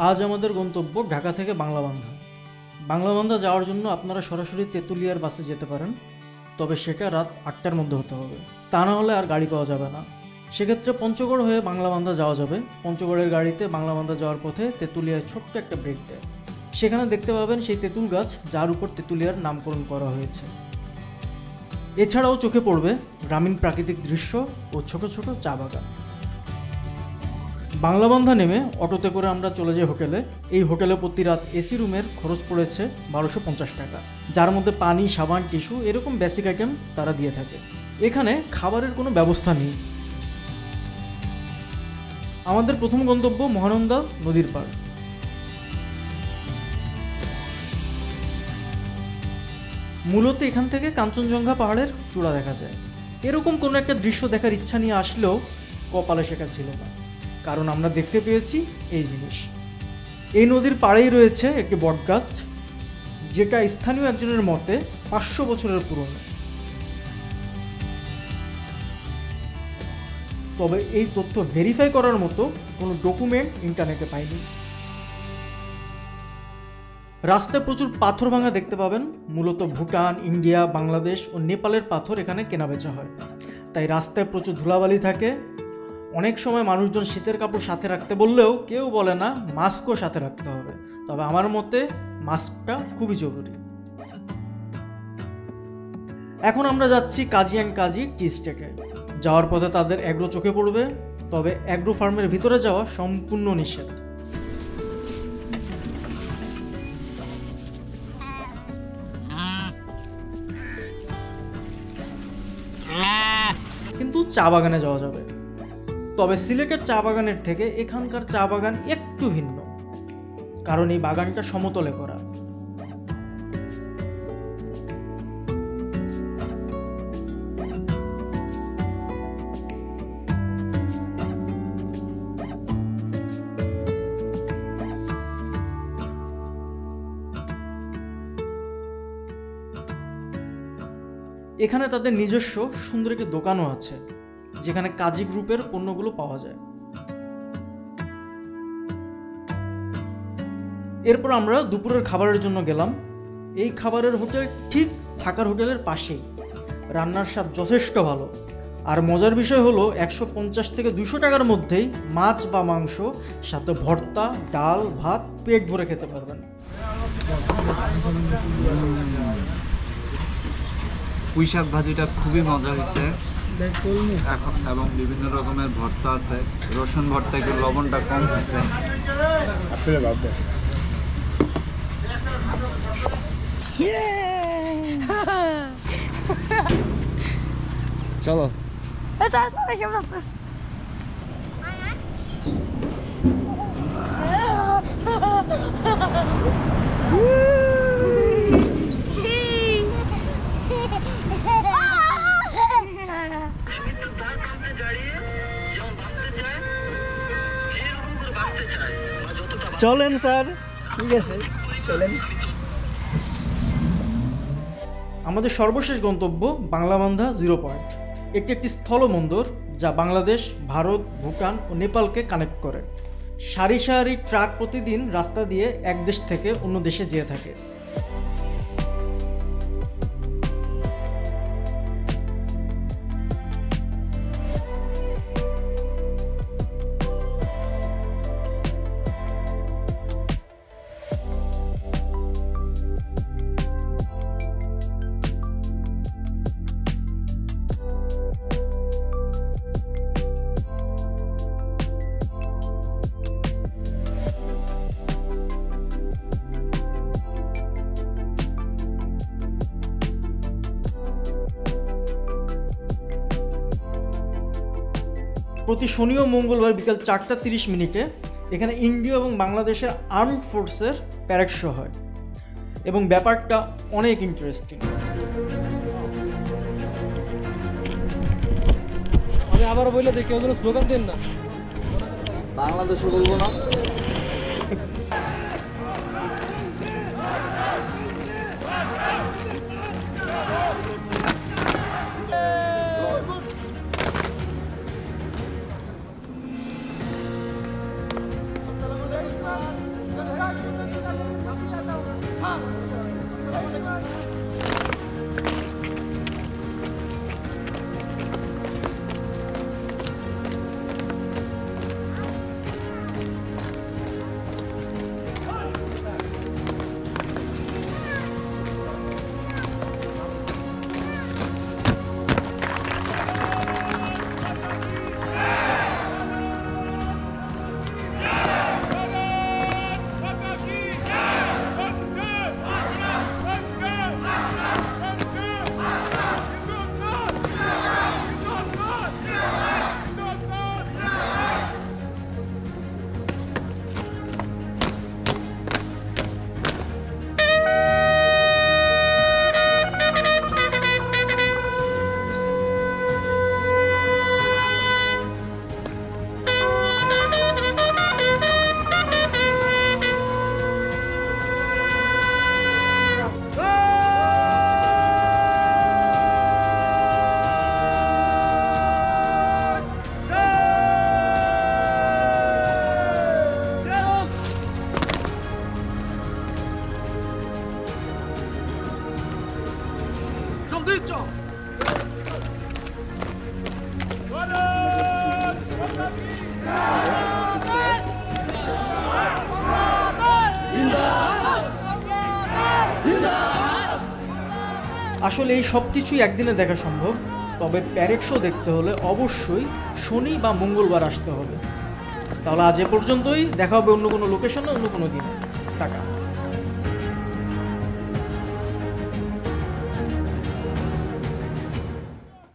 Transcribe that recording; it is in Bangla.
আজ আমাদের গন্তব্য ঢাকা থেকে বাংলাবান্ধা। বাংলাবান্ধা যাওয়ার জন্য আপনারা সরাসরি তেঁতুলিয়ার বাসে যেতে পারেন, তবে সেটা রাত 8টার মধ্যে হতে হবে, তা না হলে আর গাড়ি পাওয়া যাবে না। সেক্ষেত্রে পঞ্চগড় হয়ে বাংলাবান্ধা যাওয়া যাবে। পঞ্চগড়ের গাড়িতে বাংলাবান্ধা যাওয়ার পথে তেঁতুলিয়ায় ছোট্ট একটা ব্রেক দেয়। সেখানে দেখতে পাবেন সেই তেঁতুল গাছ যার উপর তেঁতুলিয়ার নামকরণ করা হয়েছে। এছাড়াও চোখে পড়বে গ্রামীণ প্রাকৃতিক দৃশ্য ও ছোট ছোট চা বাগান। বাংলাবান্ধা নেমে অটোতে করে আমরা চলে যাই হোটেলে। এই হোটেলে প্রতি রাত এসি রুমের খরচ পড়েছে 1250 টাকা, যার মধ্যে পানি, সাবান, টিস্যু এরকম বেসিক আইটেম তারা দিয়ে থাকে। এখানে খাবারের কোনো ব্যবস্থা নেই। আমাদের প্রথম গন্তব্য মহানন্দা নদীর পাড়। মূলত এখান থেকে কাঞ্চনজঙ্ঘা পাহাড়ের চূড়া দেখা যায়। এরকম কোনো একটা দৃশ্য দেখার ইচ্ছা নিয়ে আসলেও কপালে শেখা ছিল না, কারণ আমরা দেখতে পেয়েছি এই জিনিস। এই নদীর পাড়েই রয়েছে একটি বটগাছ, যেটা স্থানীয় একজনের মতে 500 বছরের পুরনো। তবে এই তথ্য ভেরিফাই করার মতো কোনো ডকুমেন্ট ইন্টারনেটে পাইনি। রাস্তায় প্রচুর পাথর ভাঙা দেখতে পাবেন। মূলত ভুটান, ইন্ডিয়া, বাংলাদেশ ও নেপালের পাথর এখানে কেনাবেচা হয়, তাই রাস্তায় প্রচুর ধুলাবালি থাকে। অনেক সময় মানুষজন শীতের কাপড় সাথে রাখতে বললেও কেউ বলে না মাস্কও সাথে রাখতে হবে, তবে আমার মতে মাস্কটা খুবই জরুরি। এখন আমরা যাচ্ছি কাজী অ্যান্ড কাজী টি স্টেটে। যাওয়ার পথে তাদের অ্যাগ্রো চোখে পড়বে, তবে অ্যাগ্রো ফার্মের ভিতরে যাওয়া সম্পূর্ণ নিষেধ। কিন্তু চা বাগানে যাওয়া যাবে। তবে সিলেটের চা বাগানের থেকে এখানকার চা বাগান একটু ভিন্ন, কারণ এই বাগানটা সমতলে করা। এখানে তাদের নিজস্ব সুন্দর একটি দোকানও আছে, যেখানে কাজী গ্রুপের পণ্যগুলো পাওয়া যায়। এরপর আমরা দুপুরের খাবারের জন্য গেলাম। এই খাবারের হোটেল ঠিক থাকার হোটেলের পাশেই। রান্নার স্বাদ যথেষ্ট ভালো, আর মজার বিষয় হলো 150 থেকে 200 টাকার মধ্যেই মাছ বা মাংস, সাথে ভর্তা, ডাল, ভাত পেট ভরে খেতে পারবেন। পুঁই শাক ভাজিটা খুবই মজা হয়েছে এবং বিভিন্ন রকমের ভর্তা আছে। রসুন ভর্তা একটু লবণটা কম হয়েছে। চলো চলেন স্যার। ঠিক আছে, চলেন। আমাদের সর্বশেষ গন্তব্য বাংলাবান্ধা 0 পয়েন্ট। একটি স্থলবন্দর যা বাংলাদেশ, ভারত, ভুটান ও নেপালকে কানেক্ট করে। সারি সারি ট্রাক প্রতিদিন রাস্তা দিয়ে এক দেশ থেকে অন্য দেশে যেয়ে থাকে। প্রতি শনি ও মঙ্গলবার বিকাল 4:30 এখানে ইন্ডিয়া এবং বাংলাদেশের আর্মড ফোর্সের প্যারেড শো হয়, এবং ব্যাপারটা অনেক ইন্টারেস্টিং। আমি আবার বলে দেখি ওদের স্লোগান দেন না, বাংলাদেশে বলবো না। আসলে এই সব কিছুই একদিনে দেখা সম্ভব, তবে প্যারেড শো দেখতে হলে অবশ্যই শনি বা মঙ্গলবার আসতে হবে। তাহলে আজ এ পর্যন্তই, দেখা হবে অন্য কোনো লোকেশনে অন্য কোনো দিনে। টাকা।